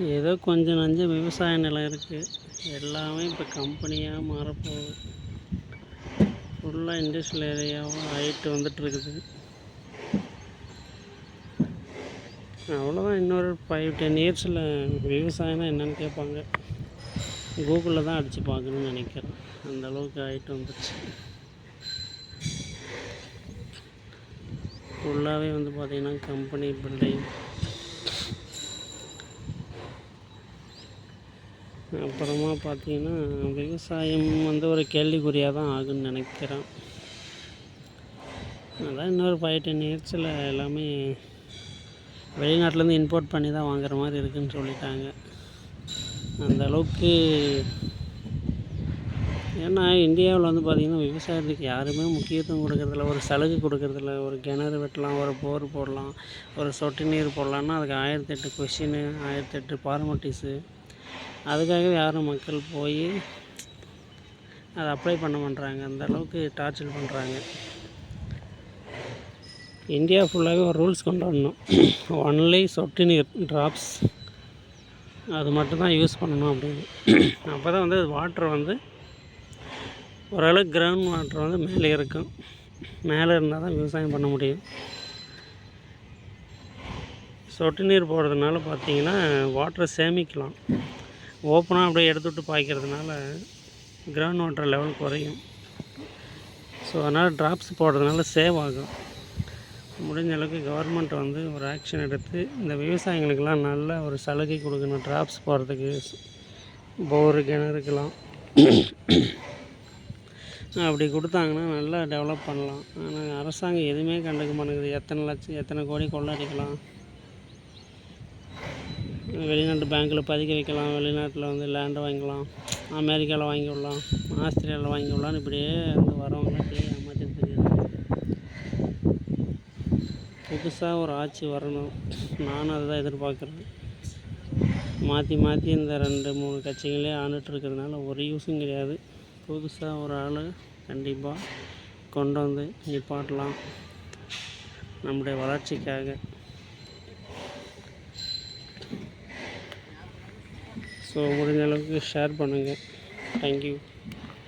ஏதோ கொஞ்சம் நஞ்சம் விவசாய நிலம் இருக்குது. எல்லாமே இப்போ கம்பெனியாக மாறப்போகுது. ஃபுல்லாக இண்டஸ்ட்ரியல் ஏரியாவும் ஆகிட்டு வந்துட்டுருக்குது. அவ்வளோதான். இன்னொரு 5-10 இயர்ஸில் விவசாயம்னா என்னென்னு கேட்பாங்க. கூகுளில் தான் அடித்து பார்க்கணுன்னு நினைக்கிறேன். அந்தளவுக்கு ஆகிட்டு வந்துடுச்சு. ஃபுல்லாகவே பார்த்திங்கன்னா கம்பெனி பில்டிங், அப்புறமா பார்த்திங்கன்னா விவசாயம் ஒரு கேள்விக்குறியாக தான் ஆகுன்னு நினைக்கிறேன். அதான் இன்னொரு 5-10 இயர்ஸில் எல்லாமே வெளிநாட்டிலேருந்து இம்போர்ட் பண்ணி தான் வாங்குற மாதிரி இருக்குதுன்னு சொல்லிட்டாங்க. அந்த அளவுக்கு. ஏன்னா இந்தியாவில் பார்த்திங்கன்னா விவசாயத்துக்கு யாருமே முக்கியத்துவம் கொடுக்குறதில்ல, ஒரு சலுகை கொடுக்குறதில்ல. ஒரு கிணறு வெட்டலாம், ஒரு போர் போடலாம், ஒரு சொட்டு நீர் போடலான்னா அதுக்கு 1008 கொஷினு, 1008 ஃபார்மாலிட்டிஸு. அதுக்காகவே யாரும் மக்கள் போய் அதை அப்ளை பண்ண பண்ணுறாங்க. அந்த அளவுக்கு டார்ச்சர் பண்ணுறாங்க. இந்தியா ஃபுல்லாகவே ஒரு ரூல்ஸ் கொண்டு வரணும். ஒன்லி சொட்டு நீர் ட்ராப்ஸ் அது மட்டும்தான் யூஸ் பண்ணணும் அப்படின்னு. அப்போ தான் வாட்டர் ஓரளவுக்கு கிரவுண்ட் வாட்டர் மேலே இருக்கும். மேலே இருந்தால் தான் விவசாயம் பண்ண முடியும். சொட்டு நீர் போடுறதுனால பார்த்திங்கன்னா வாட்டரை சேமிக்கலாம். ஓப்பனாக அப்படியே எடுத்துவிட்டு பாய்க்கிறதுனால கிரவுண்ட் வாட்டர் லெவல் குறையும். ஸோ அதனால் ட்ராப்ஸ் போடுறதுனால சேவ் ஆகும். முடிஞ்ச அளவுக்கு கவர்மெண்ட் ஒரு ஆக்ஷன் எடுத்து இந்த விவசாயிகளுக்கெல்லாம் நல்ல ஒரு சலுகை கொடுக்கணும். ட்ராப்ஸ் போடுறதுக்கு, போரு, கிணறுக்கெல்லாம் அப்படி கொடுத்தாங்கன்னா நல்லா டெவலப் பண்ணலாம். ஆனால் அரசாங்கம் எதுவுமே கண்டுக்க மாட்டேங்குது. எத்தனை லட்சம், எத்தனை கோடி கொள்ளடிக்கலாம். வெளிநாட்டு பேங்க்கில் பதிக்க வைக்கலாம், வெளிநாட்டில் லேண்டை வாங்கிக்கலாம், அமெரிக்காவில் வாங்கி விடலாம், ஆஸ்திரேலியாவில் வாங்கி விடலான்னு இப்படியே வரவங்களாம் ஏமாற்றிட்டு தெரியுது. புதுசாக ஒரு ஆட்சி வரணும். நானும் அதுதான் எதிர்பார்க்குறேன். மாற்றி மாற்றி இந்த 2-3 கட்சிகளே ஆண்டுட்டு இருக்கிறதுனால ஒரு யூஸும் கிடையாது. புதுசாக ஒரு ஆள் கண்டிப்பாக கொண்டு நிப்பாட்டலாம் நம்முடைய வளர்ச்சிக்காக. ஸோ முடிஞ்ச அளவுக்கு ஷேர் பண்ணுங்கள். தேங்க்யூ.